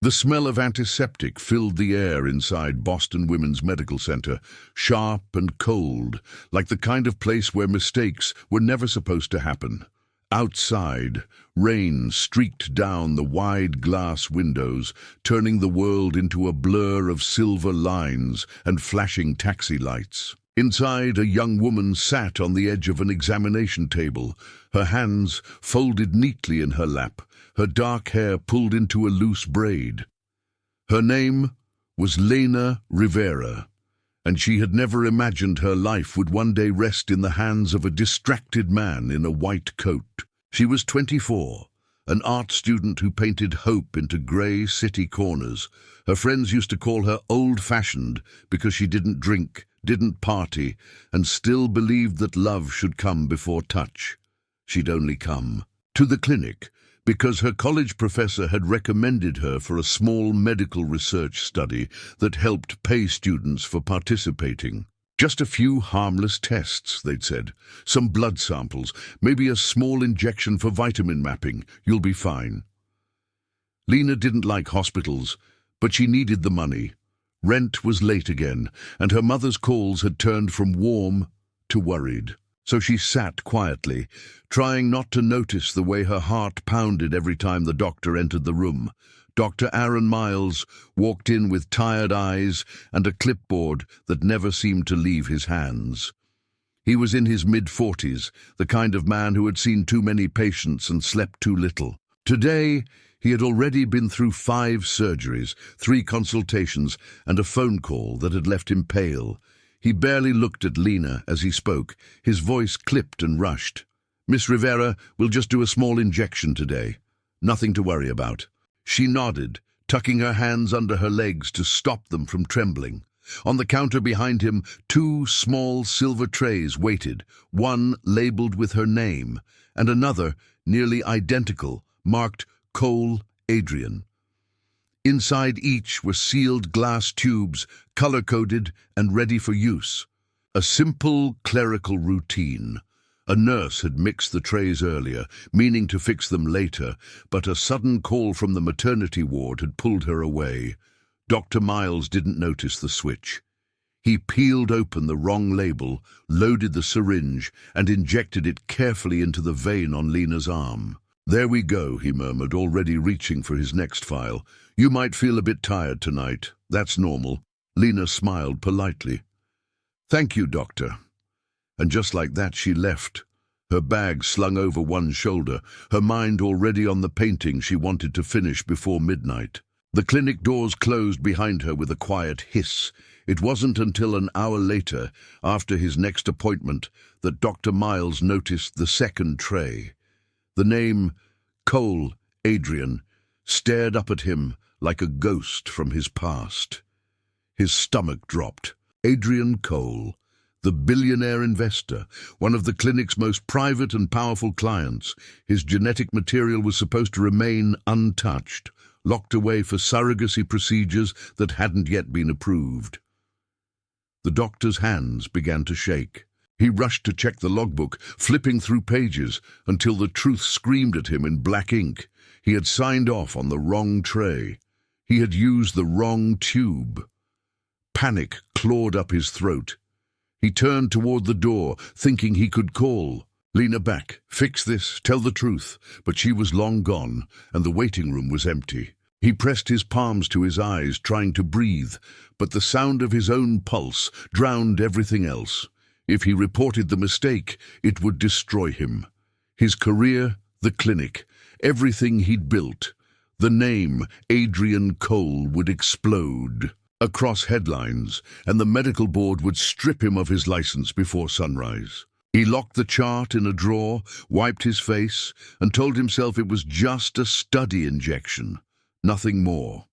The smell of antiseptic filled the air inside Boston Women's Medical Center, sharp and cold, like the kind of place where mistakes were never supposed to happen. Outside, rain streaked down the wide glass windows, turning the world into a blur of silver lines and flashing taxi lights. Inside, a young woman sat on the edge of an examination table, her hands folded neatly in her lap, her dark hair pulled into a loose braid. Her name was Lena Rivera, and she had never imagined her life would one day rest in the hands of a distracted man in a white coat. She was 24, an art student who painted hope into grey city corners. Her friends used to call her old-fashioned because she didn't drink, didn't party, and still believed that love should come before touch. She'd only come to the clinic because her college professor had recommended her for a small medical research study that helped pay students for participating. Just a few harmless tests, they'd said. Some blood samples, maybe a small injection for vitamin mapping. You'll be fine. Lena didn't like hospitals, but she needed the money. Rent was late again, and her mother's calls had turned from warm to worried. So she sat quietly, trying not to notice the way her heart pounded every time the doctor entered the room. Dr. Aaron Miles walked in with tired eyes and a clipboard that never seemed to leave his hands. He was in his mid-40s, the kind of man who had seen too many patients and slept too little. Today, he had already been through 5 surgeries, 3 consultations, and a phone call that had left him pale. He barely looked at Lena as he spoke, his voice clipped and rushed. "Miss Rivera, we'll just do a small injection today. Nothing to worry about." She nodded, tucking her hands under her legs to stop them from trembling. On the counter behind him, 2 small silver trays waited, one labeled with her name, and another, nearly identical, marked Cole Adrian. Inside each were sealed glass tubes, color-coded and ready for use. A simple clerical routine. A nurse had mixed the trays earlier, meaning to fix them later, but a sudden call from the maternity ward had pulled her away. Dr. Miles didn't notice the switch. He peeled open the wrong label, loaded the syringe, and injected it carefully into the vein on Lena's arm. "There we go," he murmured, already reaching for his next file. "You might feel a bit tired tonight. That's normal." Lena smiled politely. "Thank you, doctor." And just like that she left, her bag slung over one shoulder, her mind already on the painting she wanted to finish before midnight. The clinic doors closed behind her with a quiet hiss. It wasn't until an hour later, after his next appointment, that Dr. Miles noticed the second tray. The name, Cole Adrian, stared up at him like a ghost from his past. His stomach dropped. Adrian Cole, the billionaire investor, one of the clinic's most private and powerful clients. His genetic material was supposed to remain untouched, locked away for surrogacy procedures that hadn't yet been approved. The doctor's hands began to shake. He rushed to check the logbook, flipping through pages until the truth screamed at him in black ink. He had signed off on the wrong tray. He had used the wrong tube. Panic clawed up his throat. He turned toward the door, thinking he could call. "Lena, back. Fix this. Tell the truth." But she was long gone, and the waiting room was empty. He pressed his palms to his eyes, trying to breathe, but the sound of his own pulse drowned everything else. If he reported the mistake, it would destroy him. His career, the clinic, everything he'd built. The name, Adrian Cole, would explode across headlines, and the medical board would strip him of his license before sunrise. He locked the chart in a drawer, wiped his face, and told himself it was just a study injection, nothing more.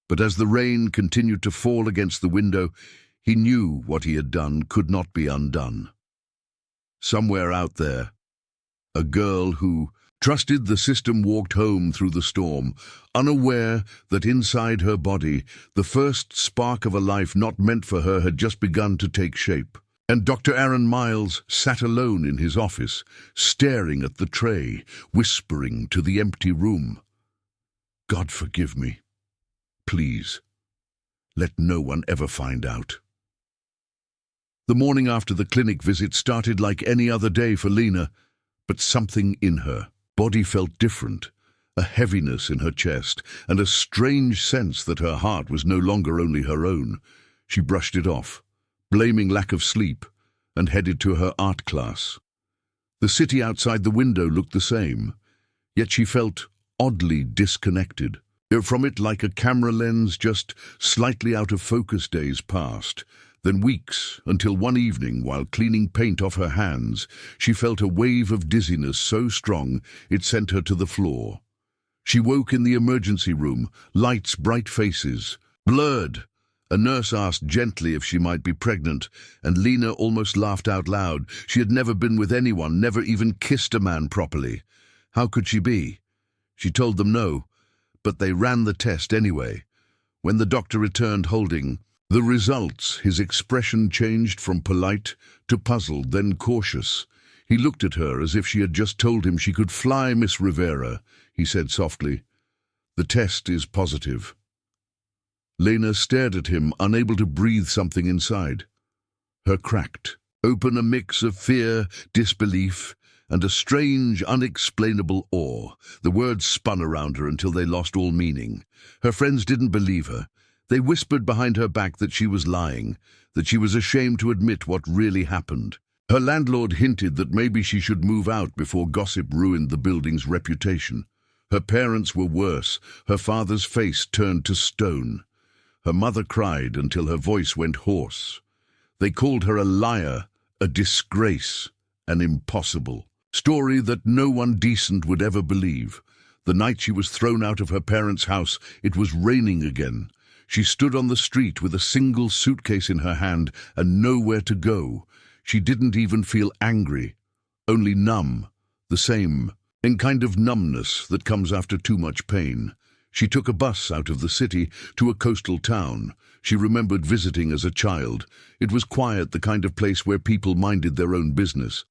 But as the rain continued to fall against the window, he knew what he had done could not be undone. Somewhere out there, a girl who trusted the system walked home through the storm, unaware that inside her body, the first spark of a life not meant for her had just begun to take shape. And Dr. Aaron Miles sat alone in his office, staring at the tray, whispering to the empty room. God forgive me. Please, let no one ever find out. The morning after the clinic visit started like any other day for Lena, but something in her body felt different, a heaviness in her chest, and a strange sense that her heart was no longer only her own. She brushed it off, blaming lack of sleep, and headed to her art class. The city outside the window looked the same, yet she felt oddly disconnected. From it, like a camera lens just slightly out of focus. Days passed, then weeks, until one evening, while cleaning paint off her hands, she felt a wave of dizziness so strong it sent her to the floor. She woke in the emergency room, lights, bright faces, blurred. A nurse asked gently if she might be pregnant, and Lena almost laughed out loud. She had never been with anyone, never even kissed a man properly. How could she be? She told them no, but they ran the test anyway. When the doctor returned holding the results, his expression changed from polite to puzzled, then cautious. He looked at her as if she had just told him she could fly. Miss Rivera, he said softly, the test is positive. Lena stared at him, unable to breathe. Something inside her cracked open, a mix of fear, disbelief, and a strange, unexplainable awe. The words spun around her until they lost all meaning. Her friends didn't believe her. They whispered behind her back that she was lying, that she was ashamed to admit what really happened. Her landlord hinted that maybe she should move out before gossip ruined the building's reputation. Her parents were worse. Her father's face turned to stone. Her mother cried until her voice went hoarse. They called her a liar, a disgrace, an impossible story that no one decent would ever believe. The night she was thrown out of her parents' house, it was raining again. She stood on the street with a single suitcase in her hand and nowhere to go. She didn't even feel angry, only numb, the same kind of numbness that comes after too much pain. She took a bus out of the city to a coastal town she remembered visiting as a child. It was quiet, the kind of place where people minded their own business.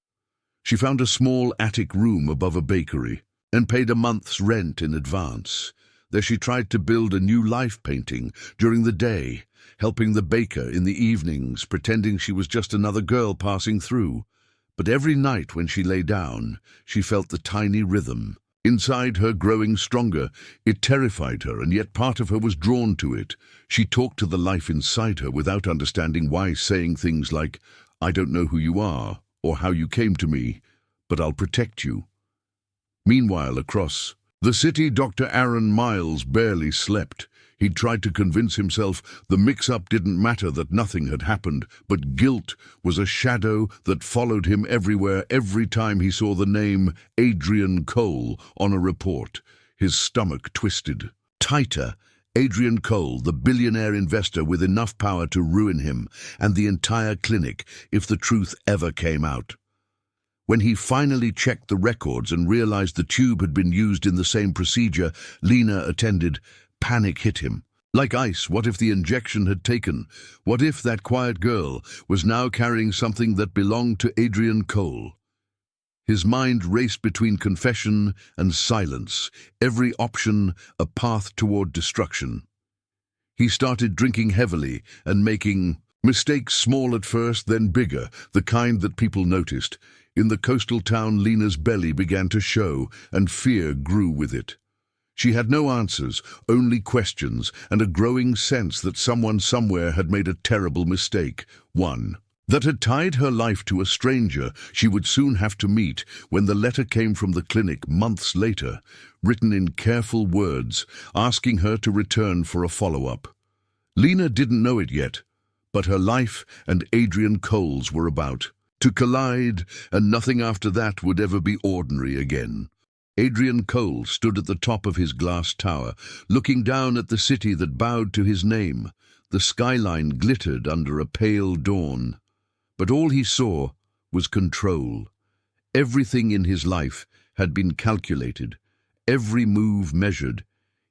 She found a small attic room above a bakery and paid a month's rent in advance. There she tried to build a new life, painting during the day, helping the baker in the evenings, pretending she was just another girl passing through. But every night when she lay down, she felt the tiny rhythm inside her growing stronger. It terrified her, and yet part of her was drawn to it. She talked to the life inside her without understanding why, saying things like, "I don't know who you are or how you came to me, but I'll protect you." Meanwhile, across the city, Dr. Aaron Miles barely slept. He'd tried to convince himself the mix-up didn't matter, that nothing had happened, but guilt was a shadow that followed him everywhere. Every time he saw the name Adrian Cole on a report, his stomach twisted tighter. Adrian Cole, the billionaire investor with enough power to ruin him and the entire clinic if the truth ever came out. When he finally checked the records and realized the tube had been used in the same procedure Lena attended, panic hit him. Like ice, what if the injection had taken? What if that quiet girl was now carrying something that belonged to Adrian Cole? His mind raced between confession and silence, every option a path toward destruction. He started drinking heavily and making mistakes, small at first, then bigger, the kind that people noticed. In the coastal town, Lena's belly began to show, and fear grew with it. She had no answers, only questions, and a growing sense that someone somewhere had made a terrible mistake, one that had tied her life to a stranger she would soon have to meet. When the letter came from the clinic months later, written in careful words, asking her to return for a follow-up. Lena didn't know it yet, but her life and Adrian Cole's were about to collide, and nothing after that would ever be ordinary again. Adrian Cole stood at the top of his glass tower, looking down at the city that bowed to his name. The skyline glittered under a pale dawn. But all he saw was control. Everything in his life had been calculated, every move measured.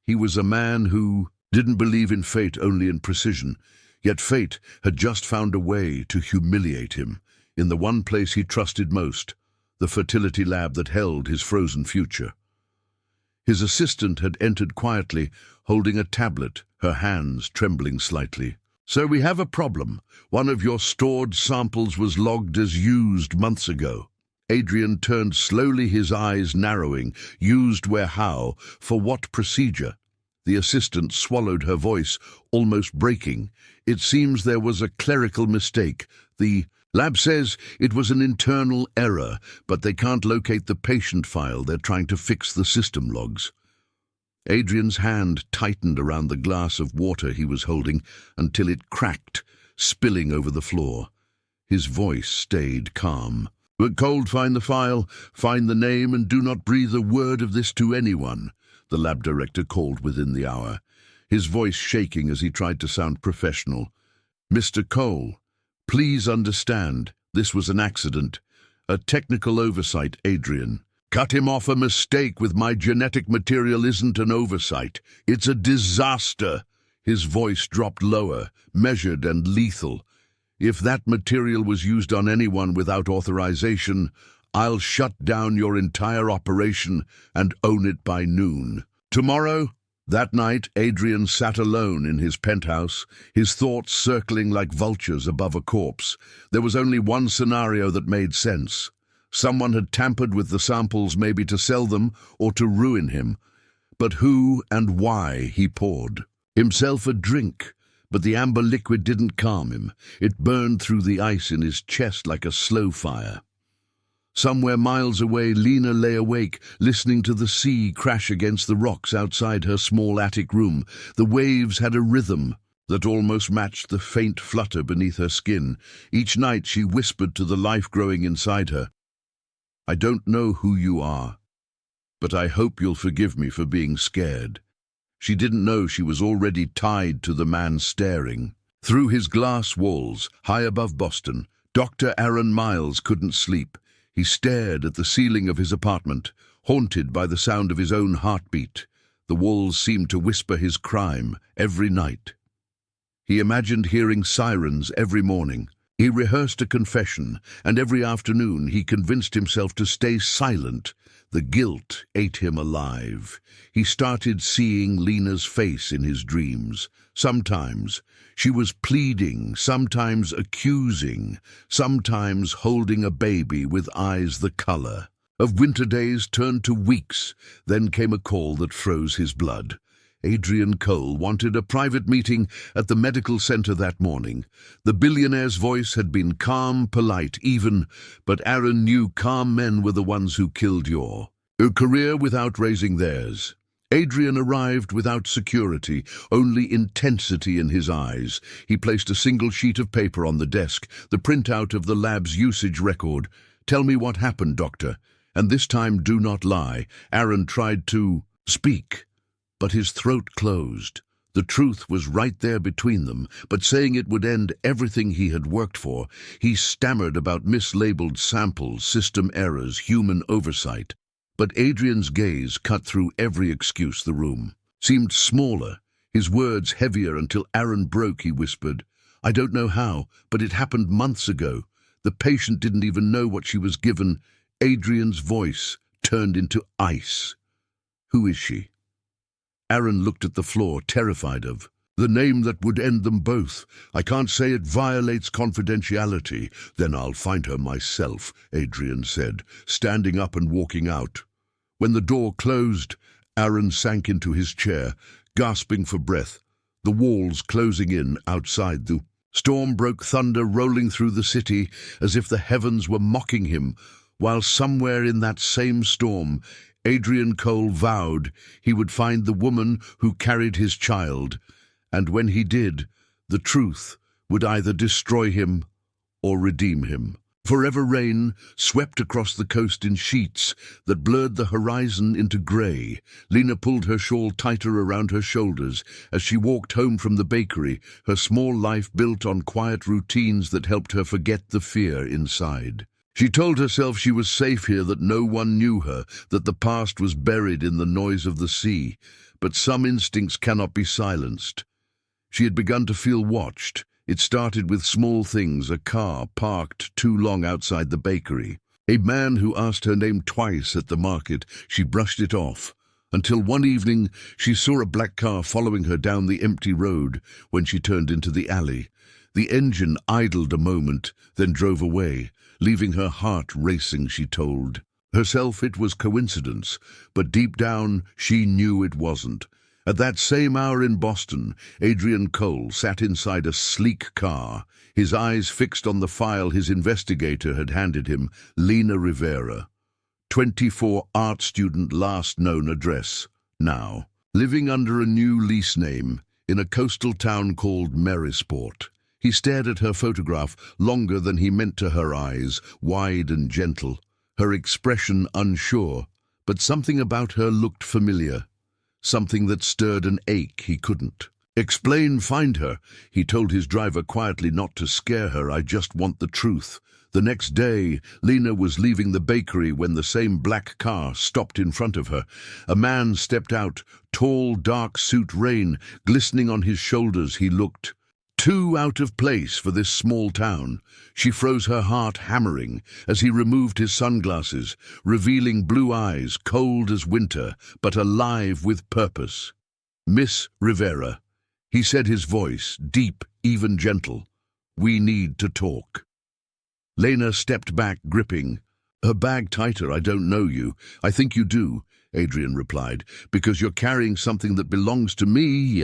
He was a man who didn't believe in fate, only in precision. Yet fate had just found a way to humiliate him in the one place he trusted most, the fertility lab that held his frozen future. His assistant had entered quietly, holding a tablet, her hands trembling slightly. "So we have a problem. One of your stored samples was logged as used months ago." Adrian turned slowly, his eyes narrowing. "Used where, how? For what procedure?" The assistant swallowed, her voice almost breaking. "It seems there was a clerical mistake. The lab says it was an internal error, but they can't locate the patient file. They're trying to fix the system logs." Adrian's hand tightened around the glass of water he was holding until it cracked, spilling over the floor. His voice stayed calm. "But Cold, find the file, find the name, and do not breathe a word of this to anyone," the lab director called within the hour, his voice shaking as he tried to sound professional. "Mr. Cole, please understand, this was an accident. A technical oversight, Adrian. Cut him off. A mistake with my genetic material isn't an oversight. It's a disaster." His voice dropped lower, measured and lethal. "If that material was used on anyone without authorization, I'll shut down your entire operation and own it by noon." Tomorrow? That night, Adrian sat alone in his penthouse, his thoughts circling like vultures above a corpse. There was only one scenario that made sense. Someone had tampered with the samples, maybe to sell them or to ruin him. But who and why? He poured himself a drink, but the amber liquid didn't calm him. It burned through the ice in his chest like a slow fire. Somewhere miles away, Lena lay awake, listening to the sea crash against the rocks outside her small attic room. The waves had a rhythm that almost matched the faint flutter beneath her skin. Each night she whispered to the life growing inside her, "I don't know who you are, but I hope you'll forgive me for being scared." She didn't know she was already tied to the man staring. Through his glass walls, high above Boston, Dr. Aaron Miles couldn't sleep. He stared at the ceiling of his apartment, haunted by the sound of his own heartbeat. The walls seemed to whisper his crime every night. He imagined hearing sirens every morning. He rehearsed a confession, and every afternoon he convinced himself to stay silent. The guilt ate him alive. He started seeing Lena's face in his dreams. Sometimes she was pleading, sometimes accusing, sometimes holding a baby with eyes the color of winter days turned to weeks. Then came a call that froze his blood. Adrian Cole wanted a private meeting at the medical center that morning. The billionaire's voice had been calm, polite, even, but Aaron knew calm men were the ones who killed your career without raising theirs. Adrian arrived without security, only intensity in his eyes. He placed a single sheet of paper on the desk, the printout of the lab's usage record. "Tell me what happened, doctor. And this time do not lie." Aaron tried to speak, but his throat closed. The truth was right there between them, but saying it would end everything he had worked for. He stammered about mislabeled samples, system errors, human oversight. But Adrian's gaze cut through every excuse. The room seemed smaller, his words heavier, until Aaron broke. He whispered, "I don't know how, but it happened months ago. The patient didn't even know what she was given." Adrian's voice turned into ice. "Who is she?" Aaron looked at the floor, terrified of the name that would end them both. "I can't say, it violates confidentiality." "Then I'll find her myself," Adrian said, standing up and walking out. When the door closed, Aaron sank into his chair, gasping for breath, the walls closing in outside. The storm broke, thunder rolling through the city as if the heavens were mocking him, while somewhere in that same storm, Adrian Cole vowed he would find the woman who carried his child, and when he did, the truth would either destroy him or redeem him. Forever rain swept across the coast in sheets that blurred the horizon into grey. Lena pulled her shawl tighter around her shoulders as she walked home from the bakery, her small life built on quiet routines that helped her forget the fear inside. She told herself she was safe here, that no one knew her, that the past was buried in the noise of the sea. But some instincts cannot be silenced. She had begun to feel watched. It started with small things: a car parked too long outside the bakery, a man who asked her name twice at the market. She brushed it off. until one evening she saw a black car following her down the empty road when she turned into the alley. The engine idled a moment, then drove away, leaving her heart racing. She told herself it was coincidence, but deep down she knew it wasn't. At that same hour in Boston, Adrian Cole sat inside a sleek car, his eyes fixed on the file his investigator had handed him. Lena Rivera, 24, art student, last known address now. Living under a new lease name in a coastal town called Marysport. He stared at her photograph longer than he meant to her eyes, wide and gentle, her expression unsure, but something about her looked familiar, something that stirred an ache he couldn't explain. Find her, he told his driver quietly, not to scare her. I just want the truth. The next day, Lena was leaving the bakery when the same black car stopped in front of her. A man stepped out, tall, dark suit, rain glistening on his shoulders. He looked too out of place for this small town. She froze, her heart hammering, as he removed his sunglasses, revealing blue eyes, cold as winter, but alive with purpose. Miss Rivera, he said, his voice deep, even gentle. We need to talk. Lena stepped back, gripping her bag tighter. I don't know you. I think you do, Adrian replied, because you're carrying something that belongs to me.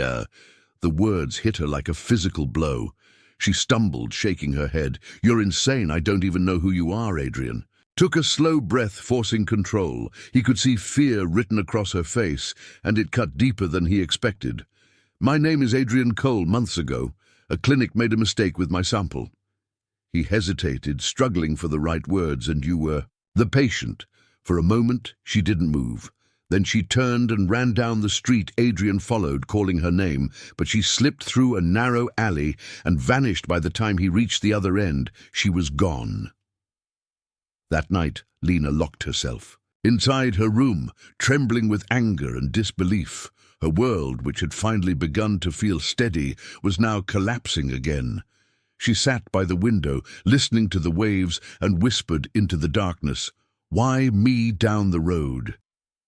The words hit her like a physical blow. She stumbled, shaking her head. You're insane. I don't even know who you are, Adrian. Took a slow breath, forcing control. He could see fear written across her face, and it cut deeper than he expected. My name is Adrian Cole. Months ago, a clinic made a mistake with my sample. He hesitated, struggling for the right words. And you were the patient. For a moment, she didn't move. Then she turned and ran down the street. Adrian followed, calling her name, but she slipped through a narrow alley and vanished by the time he reached the other end. She was gone. That night, Lena locked herself inside her room, trembling with anger and disbelief. Her world, which had finally begun to feel steady, was now collapsing again. She sat by the window, listening to the waves, and whispered into the darkness, "Why me down the road?"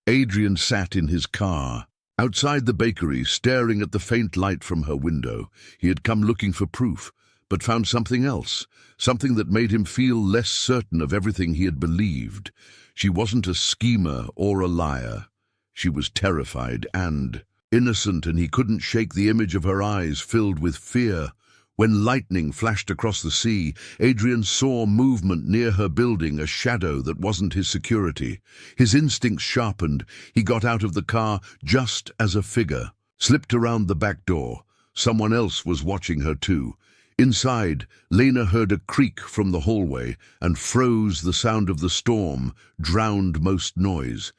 Adrian sat in his car, outside the bakery, staring at the faint light from her window. He had come looking for proof, but found something else, something that made him feel less certain of everything he had believed. She wasn't a schemer or a liar. She was terrified and innocent, and he couldn't shake the image of her eyes filled with fear. When lightning flashed across the sea, Adrian saw movement near her building, a shadow that wasn't his security. His instincts sharpened. He got out of the car just as a figure slipped around the back door. Someone else was watching her too. Inside, Lena heard a creak from the hallway and froze. The sound of the storm drowned most noise.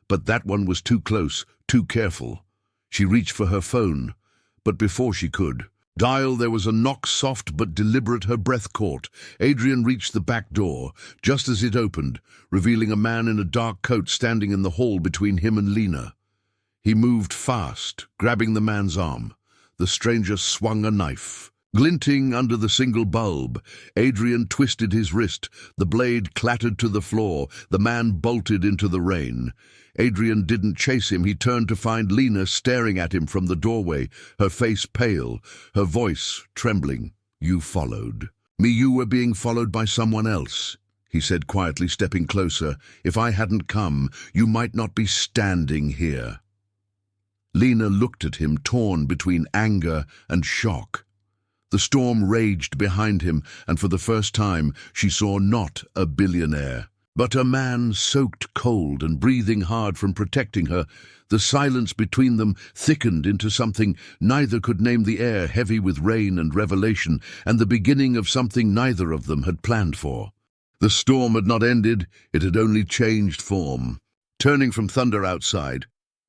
But that one was too close, too careful. She reached for her phone, but before she could dial, there was a knock, soft but deliberate. Her breath caught. Adrian reached the back door just as it opened, revealing a man in a dark coat standing in the hall between him and Lena. He moved fast, grabbing the man's arm. The stranger swung a knife, glinting under the single bulb. Adrian twisted his wrist. The blade clattered to the floor. The man bolted into the rain. Adrian didn't chase him. He turned to find Lena staring at him from the doorway, her face pale, her voice trembling. You followed me. You were being followed by someone else, he said quietly, stepping closer. If I hadn't come, you might not be standing here. Lena looked at him, torn between anger and shock. The storm raged behind him, and for the first time she saw not a billionaire, but a man soaked cold and breathing hard from protecting her. The silence between them thickened into something neither could name, the air heavy with rain and revelation, and the beginning of something neither of them had planned for. The storm had not ended, it had only changed form, turning from thunder outside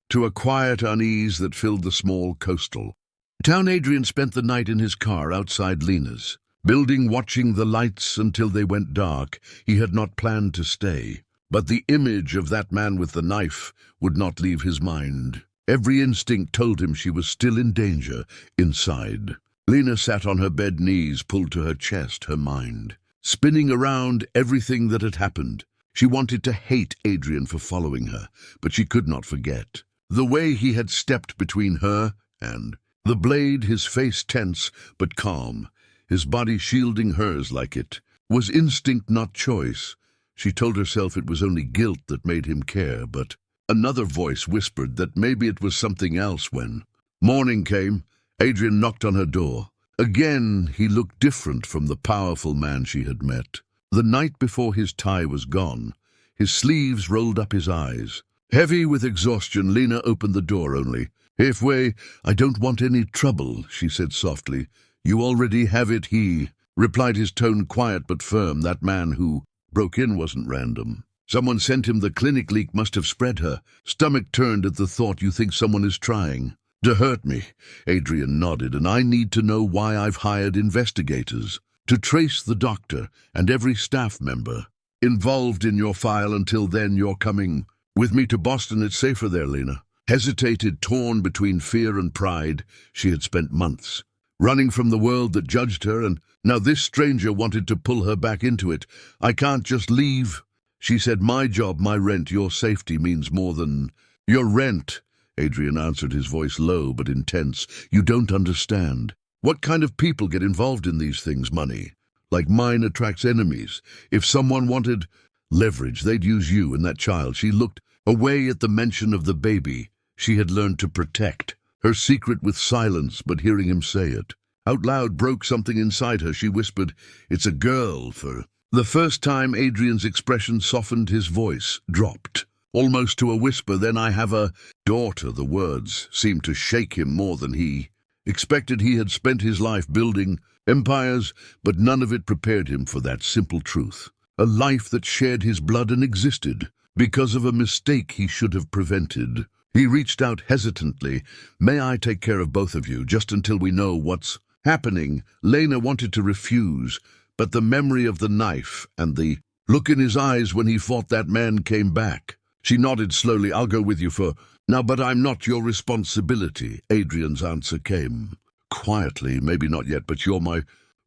to a quiet unease that filled the small coastal town. Adrian spent the night in his car outside Lena's building, watching the lights until they went dark. He had not planned to stay, but the image of that man with the knife would not leave his mind. Every instinct told him she was still in danger inside. Lena sat on her bed, knees pulled to her chest, her mind spinning around everything that had happened. She wanted to hate Adrian for following her, but she could not forget. The way he had stepped between her and the blade, his face tense but calm, his body shielding hers like it was instinct, not choice. She told herself it was only guilt that made him care, but another voice whispered that maybe it was something else. When morning came, Adrian knocked on her door. Again, he looked different from the powerful man she had met. The night before, his tie was gone. His sleeves rolled up his eyes. Heavy with exhaustion, Lena opened the door only. "Halfway, I don't want any trouble," she said softly. "You already have it," he replied, his tone quiet but firm. That man who broke in wasn't random. Someone sent him. The clinic leak must have spread her. Stomach turned at the thought. "You think someone is trying to hurt me?" Adrian nodded. "And I need to know why. I've hired investigators to trace the doctor and every staff member involved in your file. Until then, you're coming with me to Boston. It's safer there." Lena hesitated, torn between fear and pride. She had spent months running from the world that judged her, and now this stranger wanted to pull her back into it. "I can't just leave," she said. "My job, my rent, your safety means more than your rent." Adrian answered, his voice low but intense. "You don't understand. What kind of people get involved in these things? Money, like mine, attracts enemies. If someone wanted leverage, they'd use you and that child." She looked away at the mention of the baby she had learned to protect. Her secret with silence, but hearing him say it out loud broke something inside her. She whispered, "It's a girl." For the first time, Adrian's expression softened, his voice dropped almost to a whisper. "Then I have a daughter." The words seemed to shake him more than he expected. He had spent his life building empires, but none of it prepared him for that simple truth. A life that shared his blood and existed because of a mistake he should have prevented. He reached out hesitantly. "May I take care of both of you, just until we know what's happening?" Lena wanted to refuse, but the memory of the knife and the look in his eyes when he fought that man came back. She nodded slowly. "I'll go with you for now, but I'm not your responsibility." Adrian's answer came quietly. "Maybe not yet, but you're my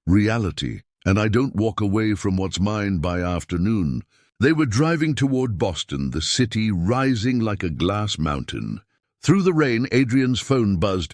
reality, and I don't walk away from what's mine by afternoon." They were driving toward Boston, the city rising like a glass mountain. Through the rain, Adrian's phone buzzed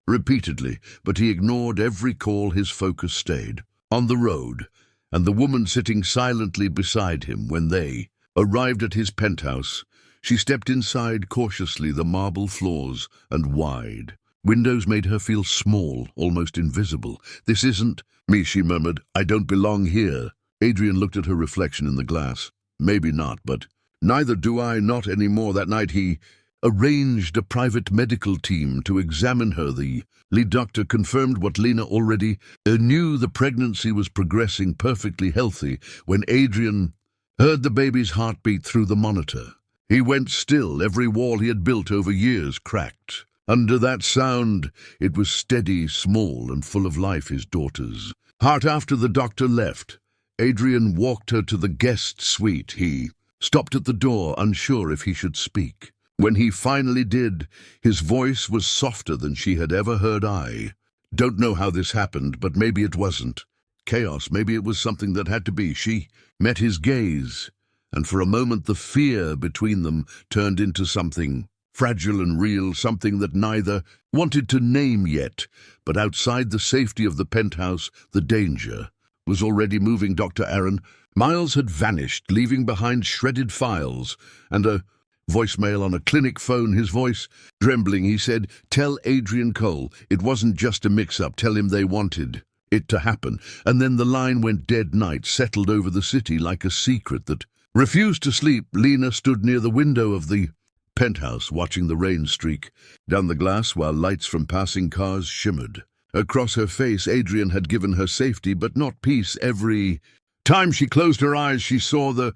repeatedly, but he ignored every call. His focus stayed on the road and the woman sitting silently beside him. When they arrived at his penthouse, she stepped inside cautiously. The marble floors and wide windows made her feel small, almost invisible. "This isn't me," she murmured. "I don't belong here." Adrian looked at her reflection in the glass. "Maybe not, but neither do I, not anymore." That night he arranged a private medical team to examine her. The lead doctor confirmed what Lena already knew. The pregnancy was progressing perfectly healthy. When Adrian heard the baby's heartbeat through the monitor, he went still. Every wall he had built over years cracked under that sound. It was steady, small, and full of life. His daughter's heart. After the doctor left, Adrian walked her to the guest suite. He stopped at the door, unsure if he should speak. When he finally did, his voice was softer than she had ever heard. "I don't know how this happened, but maybe it wasn't chaos. Maybe it was something that had to be." She met his gaze, and for a moment the fear between them turned into something fragile and real, something that neither wanted to name yet. But outside the safety of the penthouse, the danger was already moving. Dr. Aaron Miles had vanished, leaving behind shredded files and a voicemail on a clinic phone. His voice trembling, he said, "Tell Adrian Cole it wasn't just a mix-up. Tell him they wanted it to happen." And then the line went dead. Night settled over the city like a secret that refused to sleep. Lena stood near the window of the penthouse, watching the rain streak down the glass while lights from passing cars shimmered across her face. Adrian had given her safety, but not peace. Every time she closed her eyes, she saw the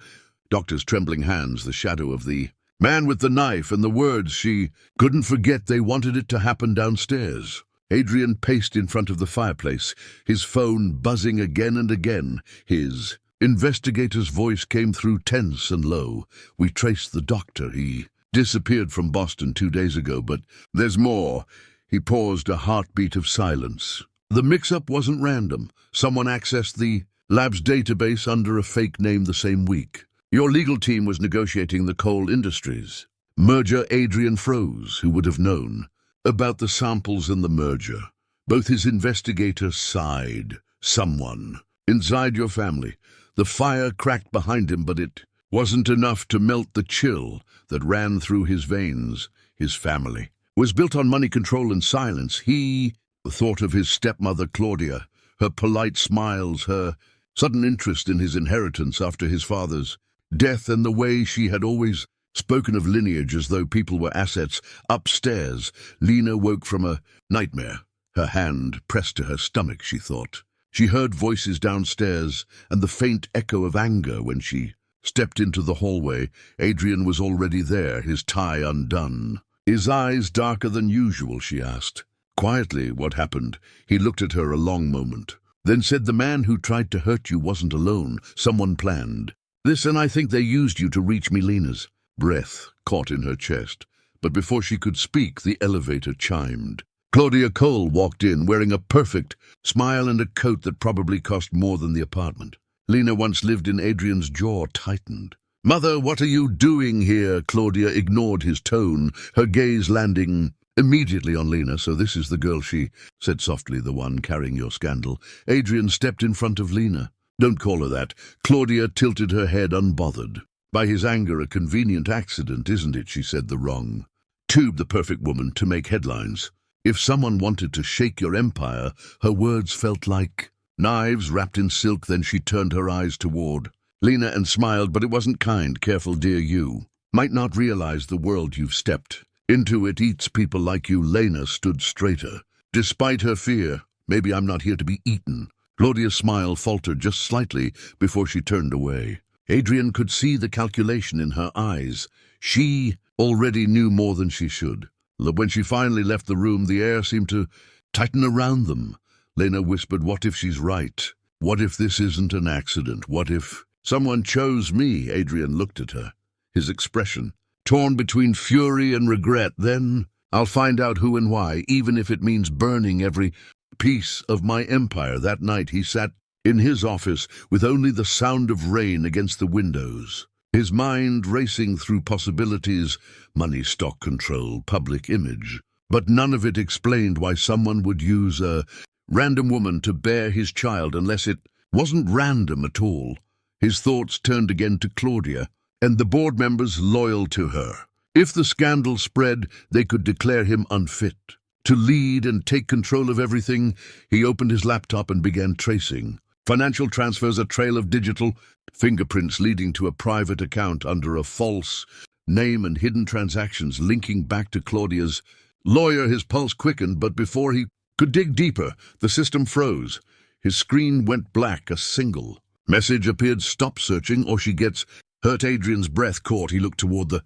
doctor's trembling hands, the shadow of the man with the knife, and the words she couldn't forget. They wanted it to happen downstairs. Adrian paced in front of the fireplace, his phone buzzing again and again. His investigator's voice came through, tense and low. "We traced the doctor. He disappeared from Boston 2 days ago, but there's more." He paused, a heartbeat of silence. "The mix-up wasn't random. Someone accessed the lab's database under a fake name the same week. Your legal team was negotiating the coal industries Merger Adrian froze, who would have known. About the samples and the merger. Both his investigator sighed. Someone. Inside your family. The fire cracked behind him, but it wasn't enough to melt the chill that ran through his veins. His family was built on money control and silence. He thought of his stepmother Claudia, her polite smiles, her sudden interest in his inheritance after his father's death, and the way she had always spoken of lineage as though people were assets. Upstairs, Lena woke from a nightmare. Her hand pressed to her stomach, she thought. She heard voices downstairs and the faint echo of anger when she stepped into the hallway. Adrian was already there, his tie undone. His eyes darker than usual, she asked. Quietly, what happened? He looked at her a long moment, then said, "The man who tried to hurt you wasn't alone. Someone planned. Listen, I think they used you to reach me." Lena's breath caught in her chest, but before she could speak, the elevator chimed. Claudia Cole walked in, wearing a perfect smile and a coat that probably cost more than the apartment. Lena once lived in. Adrian's jaw tightened. "Mother, what are you doing here?" Claudia ignored his tone, her gaze landing immediately on Lena. "So this is the girl," she said softly, "the one carrying your scandal." Adrian stepped in front of Lena. "Don't call her that." Claudia tilted her head, unbothered by his anger. "A convenient accident, isn't it?" she said. "The wrong tube, the perfect woman to make headlines. If someone wanted to shake your empire," her words felt like knives wrapped in silk. Then she turned her eyes toward Lena and smiled, but it wasn't kind. "Careful, dear, you might not realize the world you've stepped into. It eats people like you." Lena stood straighter, despite her fear. "Maybe I'm not here to be eaten." Claudia's smile faltered just slightly before she turned away. Adrian could see the calculation in her eyes. She already knew more than she should. When she finally left the room, the air seemed to tighten around them. Lena whispered, "What if she's right? What if this isn't an accident? What if someone chose me?" Adrian looked at her, his expression torn between fury and regret. "Then I'll find out who and why, even if it means burning every piece of my empire." That night he sat in his office with only the sound of rain against the windows, his mind racing through possibilities: money, stock control, public image. But none of it explained why someone would use a random woman to bear his child, unless it wasn't random at all. His thoughts turned again to Claudia and the board members loyal to her. If the scandal spread, they could declare him unfit to lead and take control of everything. He opened his laptop and began tracing financial transfers, a trail of digital fingerprints leading to a private account under a false name and hidden transactions linking back to Claudia's lawyer. His pulse quickened, but before he could dig deeper, the system froze. His screen went black. A single message appeared: "Stop searching or she gets hurt." Adrian's breath caught. He looked toward the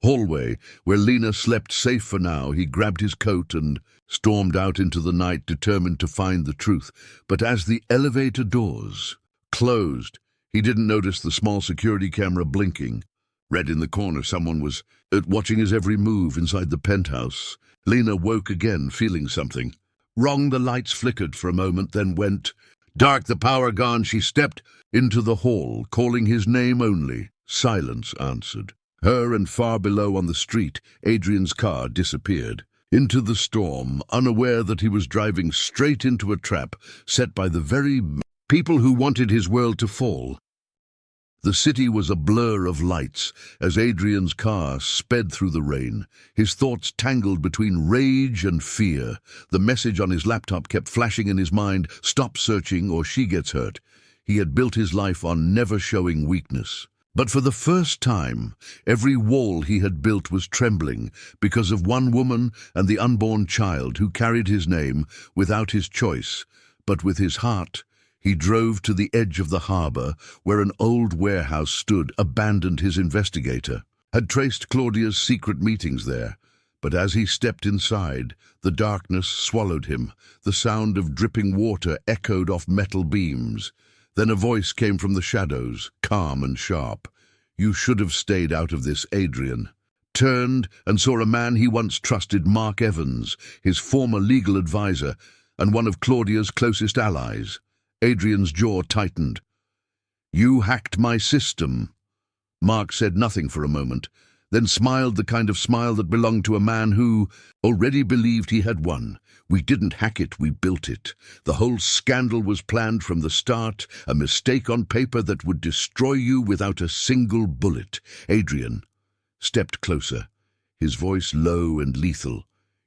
hallway, where Lena slept, safe for now. He grabbed his coat and stormed out into the night, determined to find the truth. But as the elevator doors closed, he didn't notice the small security camera blinking red in the corner. Someone was watching his every move inside the penthouse. Lena woke again, feeling something wrong. The lights flickered for a moment, then went dark, the power gone. She stepped into the hall, calling his name only. Silence answered her, and far below on the street, Adrian's car disappeared into the storm, unaware that he was driving straight into a trap set by the very people who wanted his world to fall. The city was a blur of lights as Adrian's car sped through the rain, his thoughts tangled between rage and fear. The message on his laptop kept flashing in his mind: "Stop searching or she gets hurt." He had built his life on never showing weakness. But for the first time, every wall he had built was trembling because of one woman and the unborn child who carried his name without his choice, but with his heart. He drove to the edge of the harbor, where an old warehouse stood, abandoned. His investigator had traced Claudia's secret meetings there, but as he stepped inside, the darkness swallowed him. The sound of dripping water echoed off metal beams. Then a voice came from the shadows, calm and sharp. "You should have stayed out of this." Adrian turned and saw a man he once trusted, Mark Evans, his former legal advisor and one of Claudia's closest allies. Adrian's jaw tightened. "You hacked my system." Mark said nothing for a moment, then smiled the kind of smile that belonged to a man who already believed he had won. We didn't hack it, we built it. The whole scandal was planned from the start, a mistake on paper that would destroy you without a single bullet. Adrian stepped closer, his voice low and lethal.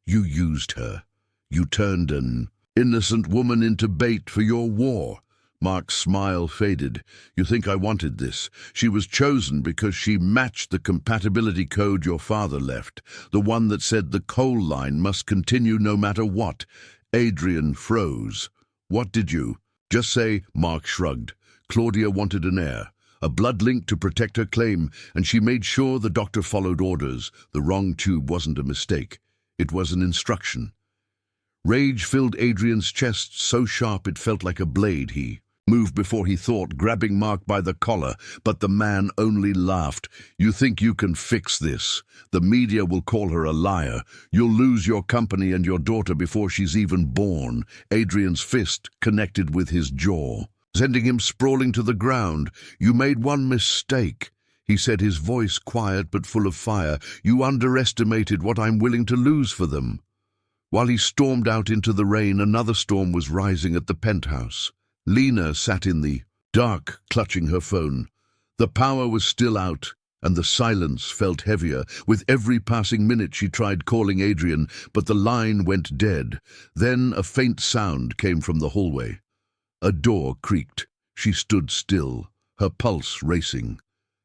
You used her. You turned an innocent woman into bait for your war. Mark's smile faded. You think I wanted this? She was chosen because she matched the compatibility code your father left, the one that said the coal line must continue no matter what. Adrian froze. What did you? Just say, Mark shrugged. Claudia wanted an heir, a blood link to protect her claim, and she made sure the doctor followed orders. The wrong tube wasn't a mistake. It was an instruction. Rage filled Adrian's chest so sharp it felt like a blade. He moved before he thought, grabbing Mark by the collar, but the man only laughed. You think you can fix this? The media will call her a liar. You'll lose your company and your daughter before she's even born. Adrian's fist connected with his jaw, sending him sprawling to the ground. You made one mistake, he said, his voice quiet but full of fire. You underestimated what I'm willing to lose for them. While he stormed out into the rain, another storm was rising at the penthouse. Lena sat in the dark, clutching her phone. The power was still out, and the silence felt heavier. With every passing minute she tried calling Adrian, but the line went dead. Then a faint sound came from the hallway. A door creaked. She stood still, her pulse racing.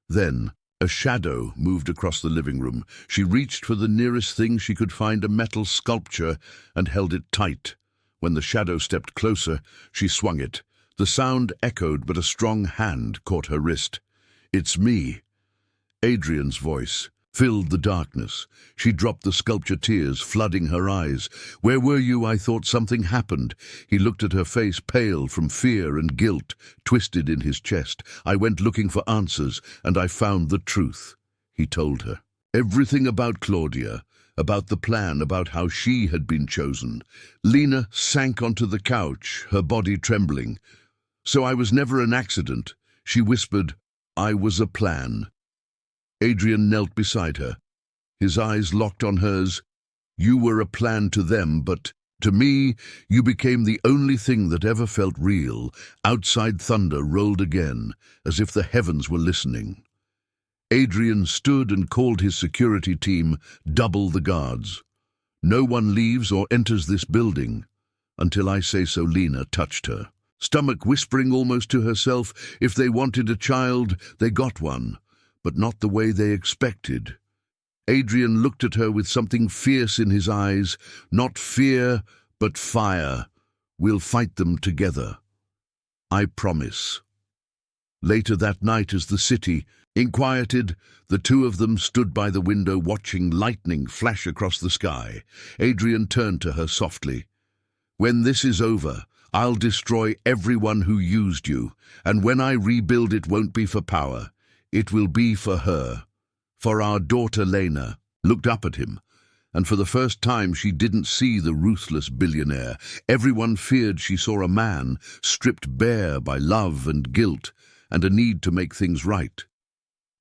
Then a shadow moved across the living room. She reached for the nearest thing she could find, a metal sculpture, and held it tight. When the shadow stepped closer, she swung it. The sound echoed, but a strong hand caught her wrist. It's me. Adrian's voice filled the darkness. She dropped the sculpture, tears flooding her eyes. Where were you? I thought something happened. He looked at her face, pale from fear and guilt, twisted in his chest. I went looking for answers, and I found the truth, he told her. Everything about Claudia, about the plan, about how she had been chosen. Lena sank onto the couch, her body trembling. So I was never an accident, she whispered. I was a plan. Adrian knelt beside her, his eyes locked on hers. You were a plan to them, but to me, you became the only thing that ever felt real. Outside thunder rolled again, as if the heavens were listening. Adrian stood and called his security team, double the guards. No one leaves or enters this building until I say so. Lena touched her stomach, whispering almost to herself, if they wanted a child, they got one, but not the way they expected. Adrian looked at her with something fierce in his eyes. Not fear, but fire. We'll fight them together. I promise. Later that night, as the city inquieted, the two of them stood by the window watching lightning flash across the sky. Adrian turned to her softly. When this is over, I'll destroy everyone who used you, and when I rebuild it won't be for power. It will be for her, for our daughter. Lena looked up at him, and for the first time she didn't see the ruthless billionaire. Everyone feared she saw a man stripped bare by love and guilt and a need to make things right.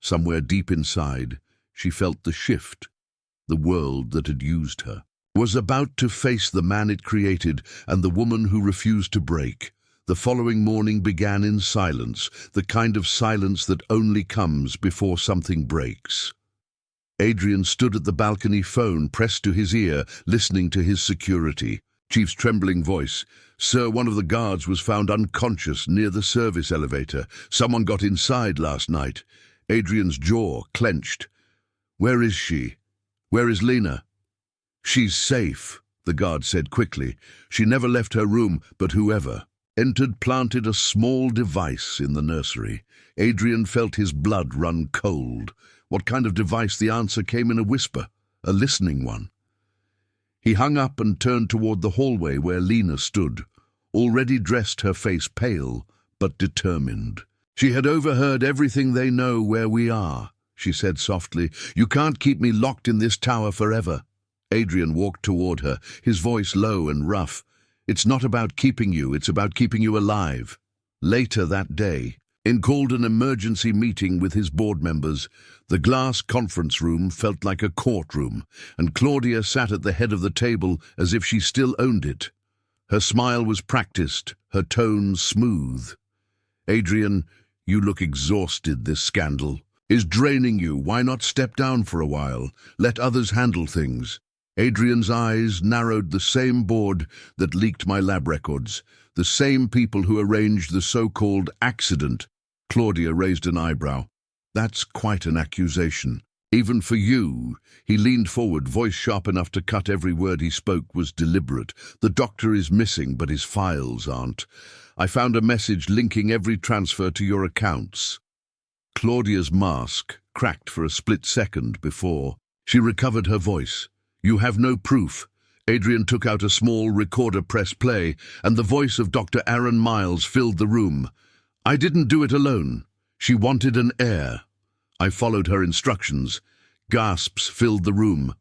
Somewhere deep inside, she felt the shift. The world that had used her was about to face the man it created and the woman who refused to break. The following morning began in silence, the kind of silence that only comes before something breaks. Adrian stood at the balcony, phone pressed to his ear, listening to his security chief's trembling voice. Sir, one of the guards was found unconscious near the service elevator. Someone got inside last night. Adrian's jaw clenched. Where is she? Where is Lena? She's safe, the guard said quickly. She never left her room, but whoever entered planted a small device in the nursery. Adrian felt his blood run cold. What kind of device? The answer came in a whisper, a listening one. He hung up and turned toward the hallway where Lena stood, already dressed, her face pale but determined. She had overheard everything. They know where we are, she said softly. You can't keep me locked in this tower forever. Adrian walked toward her, his voice low and rough. It's not about keeping you, it's about keeping you alive. Later that day, and called an emergency meeting with his board members. The glass conference room felt like a courtroom, and Claudia sat at the head of the table as if she still owned it. Her smile was practiced, her tone smooth. "Adrian, you look exhausted. This scandal is draining you. Why not step down for a while? Let others handle things." Adrian's eyes narrowed. "The same board that leaked my lab records, the same people who arranged the so-called accident." Claudia raised an eyebrow. "That's quite an accusation. Even for you." He leaned forward, voice sharp enough to cut. Every word he spoke was deliberate. "The doctor is missing, but his files aren't. I found a message linking every transfer to your accounts." Claudia's mask cracked for a split second before she recovered her voice. "You have no proof." Adrian took out a small recorder, pressed play, and the voice of Dr. Aaron Miles filled the room. "I didn't do it alone. She wanted an heir. I followed her instructions." Gasps filled the room.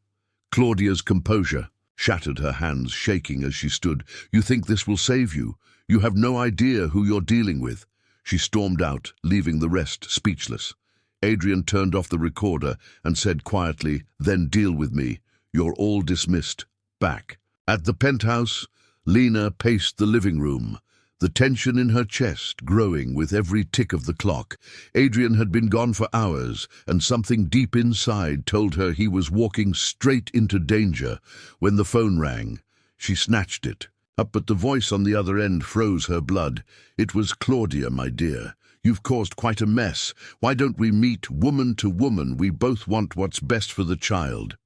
Claudia's composure shattered, her hands shaking as she stood. "You think this will save you? You have no idea who you're dealing with." She stormed out, leaving the rest speechless. Adrian turned off the recorder and said quietly, "Then deal with me. You're all dismissed." Back at the penthouse, Lena paced the living room, the tension in her chest growing with every tick of the clock. Adrian had been gone for hours, and something deep inside told her he was walking straight into danger. When the phone rang, she snatched it up, but the voice on the other end froze her blood. "It was Claudia, my dear. You've caused quite a mess. Why don't we meet woman to woman? We both want what's best for the child."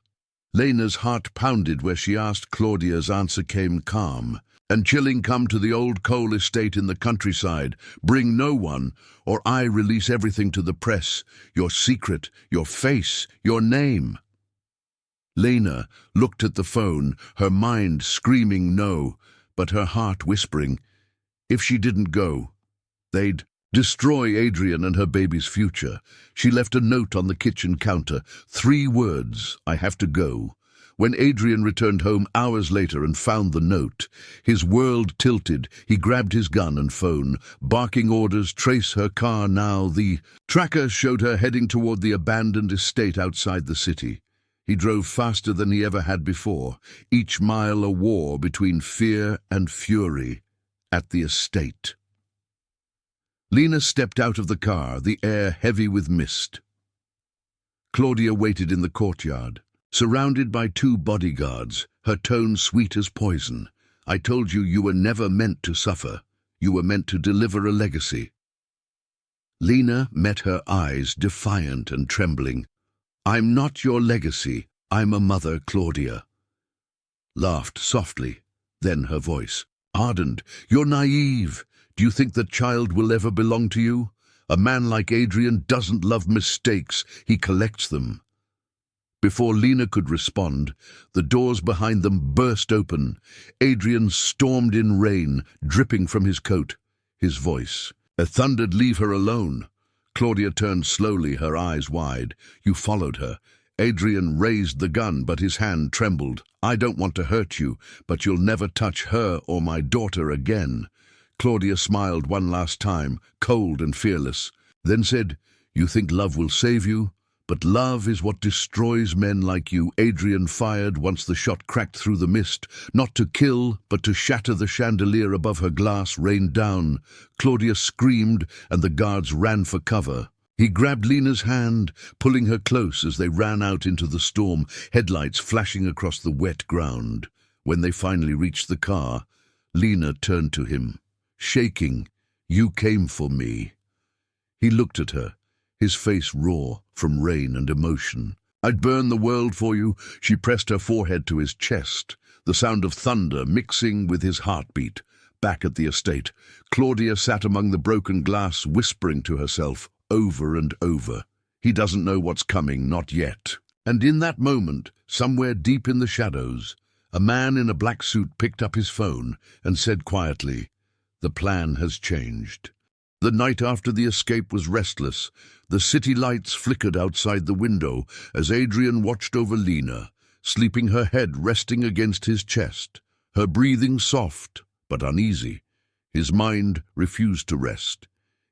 Lena's heart pounded where she asked. Claudia's answer came calm and chilling. "Come to the old coal estate in the countryside. Bring no one, or I release everything to the press. Your secret, your face, your name." Lena looked at the phone, her mind screaming no, but her heart whispering, if she didn't go, they'd destroy Adrian and her baby's future. She left a note on the kitchen counter. 3 words, "I have to go." When Adrian returned home hours later and found the note, his world tilted. He grabbed his gun and phone, barking orders, "Trace her car now." The tracker showed her heading toward the abandoned estate outside the city. He drove faster than he ever had before, each mile a war between fear and fury at the estate. Lena stepped out of the car, the air heavy with mist. Claudia waited in the courtyard, surrounded by 2 bodyguards, her tone sweet as poison. "I told you, you were never meant to suffer. You were meant to deliver a legacy." Lena met her eyes, defiant and trembling. "I'm not your legacy. I'm a mother." Claudia laughed softly, then her voice ardent. "You're naive. Do you think that child will ever belong to you? A man like Adrian doesn't love mistakes. He collects them." Before Lena could respond, the doors behind them burst open. Adrian stormed in, rain dripping from his coat. His voice thundered, "Leave her alone." Claudia turned slowly, her eyes wide. "You followed her." Adrian raised the gun, but his hand trembled. "I don't want to hurt you, but you'll never touch her or my daughter again." Claudia smiled one last time, cold and fearless, then said, "You think love will save you? But love is what destroys men like you." Adrian fired once the shot cracked through the mist, not to kill, but to shatter. The chandelier above her glass rained down. Claudia screamed, and the guards ran for cover. He grabbed Lena's hand, pulling her close as they ran out into the storm, headlights flashing across the wet ground. When they finally reached the car, Lena turned to him, shaking. "You came for me." He looked at her, his face raw from rain and emotion. "I'd burn the world for you." She pressed her forehead to his chest, the sound of thunder mixing with his heartbeat. Back at the estate, Claudia sat among the broken glass, whispering to herself over and over, "He doesn't know what's coming, not yet." And in that moment, somewhere deep in the shadows, a man in a black suit picked up his phone and said quietly, "The plan has changed." The night after the escape was restless. The city lights flickered outside the window as Adrian watched over Lena, sleeping, her head resting against his chest, her breathing soft but uneasy. His mind refused to rest.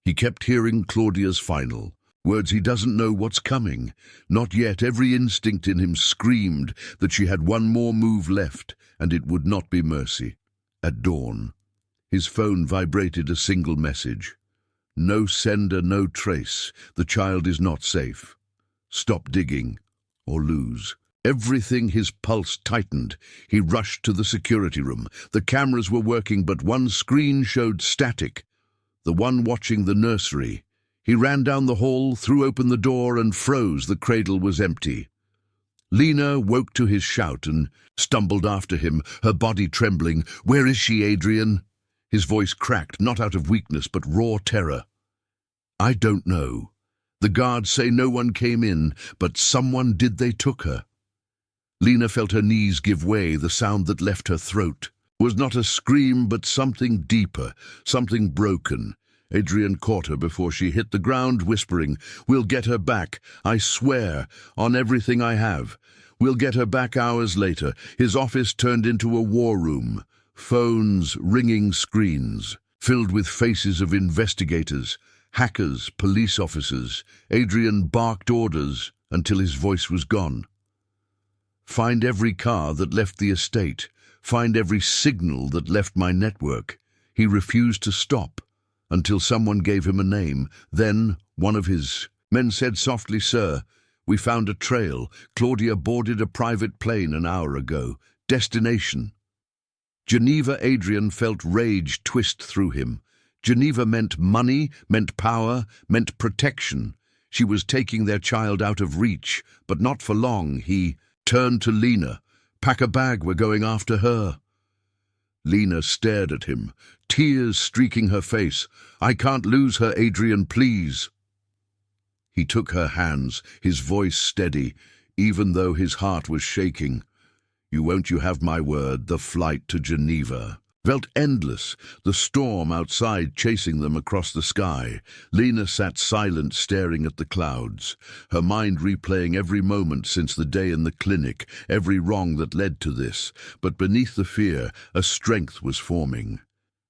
He kept hearing Claudia's final words. He doesn't know what's coming. Not yet. Every instinct in him screamed that she had one more move left, and it would not be mercy. At dawn, his phone vibrated a single message. No sender, no trace. The child is not safe. Stop digging, or lose. Everything, his pulse tightened. He rushed to the security room. The cameras were working, but one screen showed static. The one watching the nursery. He ran down the hall, threw open the door, and froze. The cradle was empty. Lena woke to his shout and stumbled after him, her body trembling. "Where is she, Adrian?" His voice cracked, not out of weakness, but raw terror. "I don't know. The guards say no one came in, but someone did. They took her." Lena felt her knees give way. The sound that left her throat was not a scream, but something deeper, something broken. Adrian caught her before she hit the ground, whispering, "We'll get her back. I swear, on everything I have. We'll get her back." Hours later, his office turned into a war room. Phones, ringing screens, filled with faces of investigators, hackers, police officers. Adrian barked orders until his voice was gone. "Find every car that left the estate. Find every signal that left my network." He refused to stop until someone gave him a name. Then one of his men said softly, "Sir, we found a trail. Claudia boarded a private plane an hour ago. Destination Geneva." Adrian felt rage twist through him. Geneva meant money, meant power, meant protection. She was taking their child out of reach, but not for long. He turned to Lena. "Pack a bag, we're going after her." Lena stared at him, tears streaking her face. "I can't lose her, Adrian, please." He took her hands, his voice steady, even though his heart was shaking. You have my word." The flight to Geneva felt endless, the storm outside chasing them across the sky. Lena sat silent, staring at the clouds, her mind replaying every moment since the day in the clinic, every wrong that led to this. But beneath the fear, a strength was forming.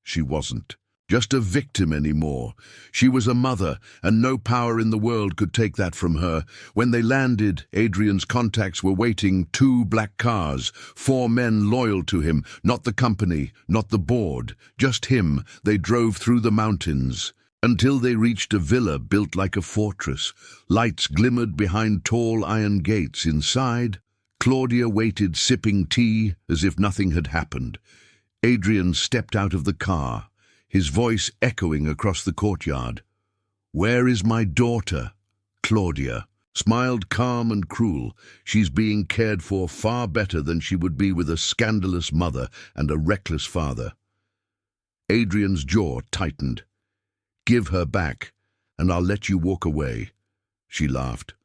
She wasn't just a victim anymore. She was a mother, and no power in the world could take that from her. When they landed, Adrian's contacts were waiting, 2 black cars, 4 men loyal to him, not the company, not the board, just him. They drove through the mountains until they reached a villa built like a fortress. Lights glimmered behind tall iron gates. Inside, Claudia waited, sipping tea as if nothing had happened. Adrian stepped out of the car, his voice echoing across the courtyard. "Where is my daughter?" Claudia smiled, calm and cruel. "She's being cared for far better than she would be with a scandalous mother and a reckless father." Adrian's jaw tightened. "Give her back, and I'll let you walk away." She laughed.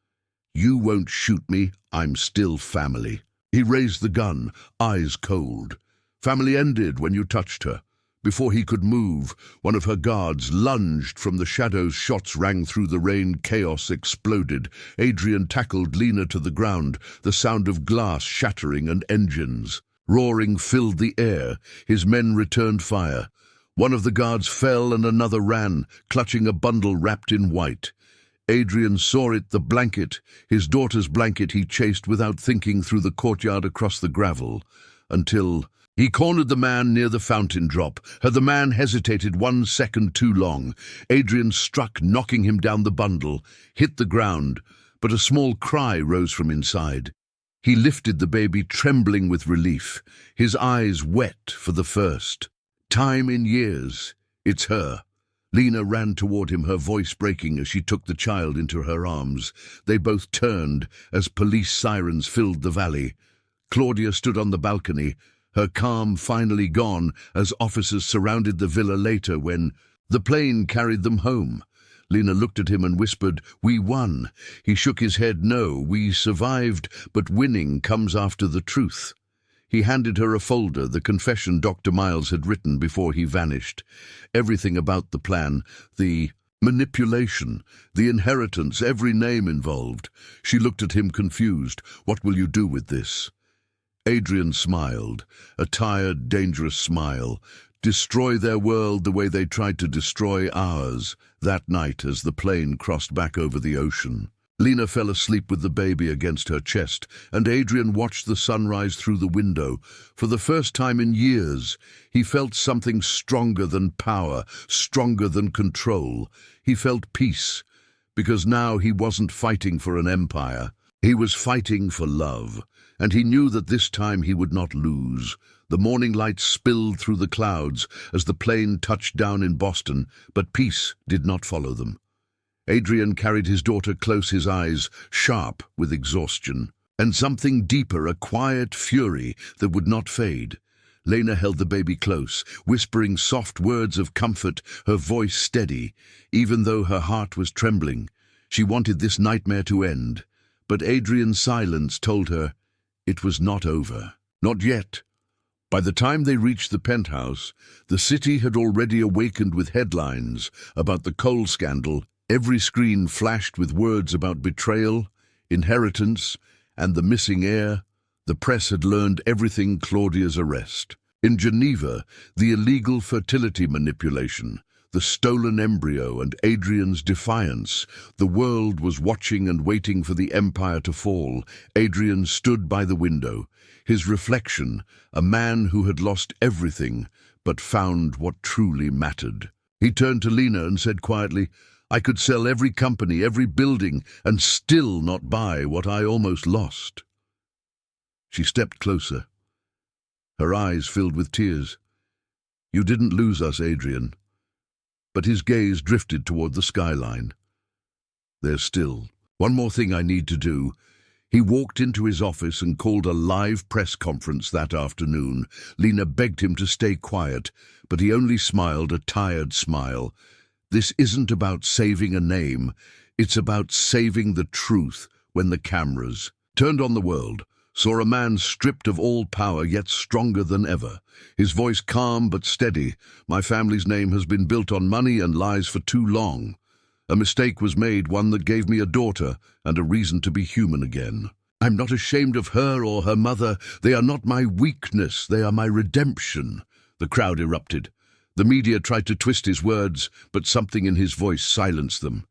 "You won't shoot me. I'm still family." He raised the gun, eyes cold. "Family ended when you touched her." Before he could move, one of her guards lunged from the shadows. Shots rang through the rain. Chaos exploded. Adrian tackled Lena to the ground. The sound of glass shattering and engines roaring filled the air. His men returned fire. One of the guards fell and another ran, clutching a bundle wrapped in white. Adrian saw it, the blanket, his daughter's blanket. He chased without thinking through the courtyard across the gravel until he cornered the man near the fountain drop. The man hesitated 1 second too long. Adrian struck, knocking him down. The bundle hit the ground, but a small cry rose from inside. He lifted the baby, trembling with relief, his eyes wet for the first time in years. "It's her." Lena ran toward him, her voice breaking as she took the child into her arms. They both turned as police sirens filled the valley. Claudia stood on the balcony, her calm finally gone as officers surrounded the villa later when the plane carried them home. Lena looked at him and whispered, "We won." He shook his head. "No, we survived, but winning comes after the truth." He handed her a folder, the confession Dr. Miles had written before he vanished. Everything about the plan, the manipulation, the inheritance, every name involved. She looked at him confused. "What will you do with this?" Adrian smiled, a tired, dangerous smile. destroy their world the way they tried to destroy ours that night as the plane crossed back over the ocean. Lena fell asleep with the baby against her chest, and Adrian watched the sunrise through the window. For the first time in years, he felt something stronger than power, stronger than control. He felt peace, because now he wasn't fighting for an empire. He was fighting for love, and he knew that this time he would not lose. The morning light spilled through the clouds as the plane touched down in Boston, but peace did not follow them. Adrian carried his daughter close, his eyes sharp with exhaustion, and something deeper, a quiet fury that would not fade. Lena held the baby close, whispering soft words of comfort, her voice steady, even though her heart was trembling. She wanted this nightmare to end, but Adrian's silence told her it was not over. Not yet. By the time they reached the penthouse, the city had already awakened with headlines about the coal scandal. Every screen flashed with words about betrayal, inheritance, and the missing heir. The press had learned everything: Claudia's arrest in Geneva, the illegal fertility manipulation, the stolen embryo, and Adrian's defiance. The world was watching and waiting for the empire to fall. Adrian stood by the window, his reflection, a man who had lost everything but found what truly mattered. He turned to Lena and said quietly, "I could sell every company, every building, and still not buy what I almost lost." She stepped closer, her eyes filled with tears. "You didn't lose us, Adrian." But his gaze drifted toward the skyline. "There's still one more thing I need to do." He walked into his office and called a live press conference that afternoon. Lena begged him to stay quiet, but he only smiled, a tired smile. "This isn't about saving a name, it's about saving the truth." When the cameras turned on the world, saw a man stripped of all power yet stronger than ever. His voice calm but steady. "My family's name has been built on money and lies for too long. A mistake was made, one that gave me a daughter and a reason to be human again. I'm not ashamed of her or her mother. They are not my weakness, they are my redemption." The crowd erupted. The media tried to twist his words, but something in his voice silenced them.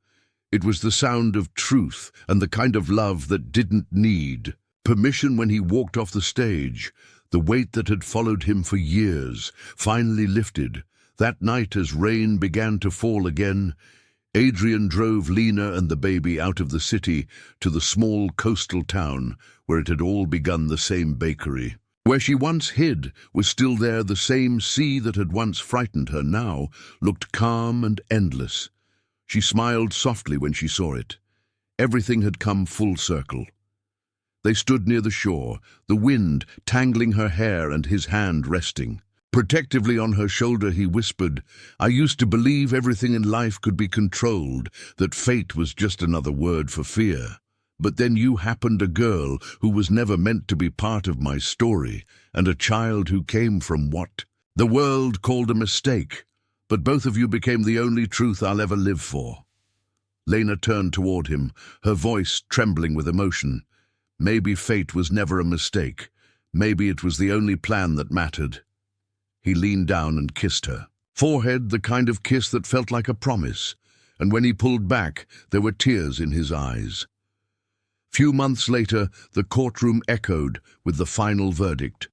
It was the sound of truth and the kind of love that didn't need permission. When he walked off the stage, the weight that had followed him for years finally lifted. That night, as rain began to fall again, Adrian drove Lena and the baby out of the city to the small coastal town where it had all begun. The same bakery where she once hid was still there. The same sea that had once frightened her now looked calm and endless. She smiled softly when she saw it. Everything had come full circle. They stood near the shore, the wind tangling her hair and his hand resting protectively on her shoulder. He whispered, "I used to believe everything in life could be controlled, that fate was just another word for fear. But then you happened, a girl who was never meant to be part of my story, and a child who came from what the world called a mistake. But both of you became the only truth I'll ever live for." Lena turned toward him, her voice trembling with emotion. Maybe fate was never a mistake. Maybe it was the only plan that mattered. He leaned down and kissed her forehead, the kind of kiss that felt like a promise, and when he pulled back, there were tears in his eyes. Few months later, the courtroom echoed with the final verdict.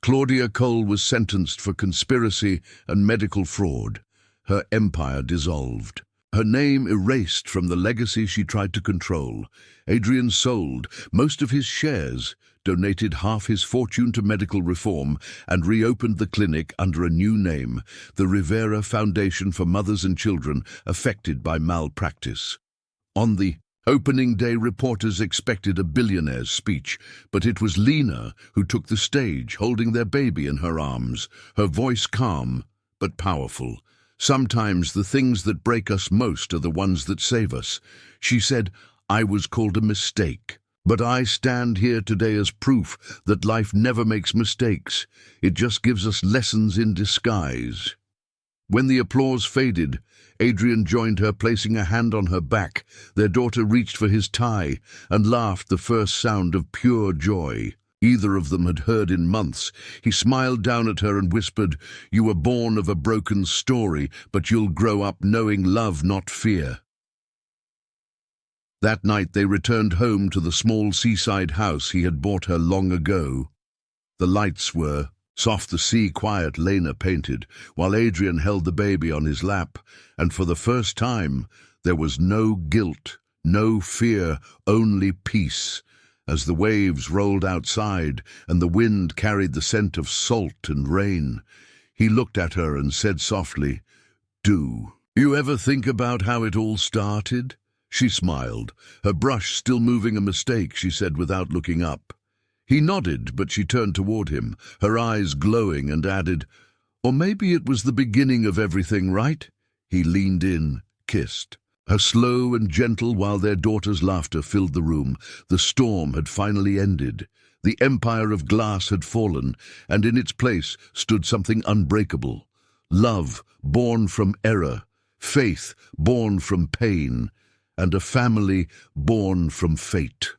Claudia Cole was sentenced for conspiracy and medical fraud. Her empire dissolved. Her name erased from the legacy she tried to control. Adrian sold most of his shares, donated half his fortune to medical reform, and reopened the clinic under a new name, the Rivera Foundation for Mothers and Children Affected by Malpractice. On the opening day, reporters expected a billionaire's speech, but it was Lena who took the stage, holding their baby in her arms, her voice calm but powerful. "Sometimes the things that break us most are the ones that save us." She said, "I was called a mistake, but I stand here today as proof that life never makes mistakes. It just gives us lessons in disguise." When the applause faded, Adrian joined her, placing a hand on her back. Their daughter reached for his tie and laughed, the first sound of pure joy. either of them had heard in months. He smiled down at her and whispered, "You were born of a broken story, but you'll grow up knowing love, not fear." That night they returned home to the small seaside house he had bought her long ago. The lights were soft, the sea quiet, Lena painted, while Adrian held the baby on his lap, and for the first time there was no guilt, no fear, only peace. As the waves rolled outside and the wind carried the scent of salt and rain, he looked at her and said softly, "Do you ever think about how it all started?" She smiled, her brush still moving a mistake, she said without looking up. He nodded, but she turned toward him, her eyes glowing, and added, "Or maybe it was the beginning of everything, right?" He leaned in, kissed her slow and gentle while their daughter's laughter filled the room. The storm had finally ended. The empire of glass had fallen, and in its place stood something unbreakable. Love born from error, faith born from pain, and a family born from fate.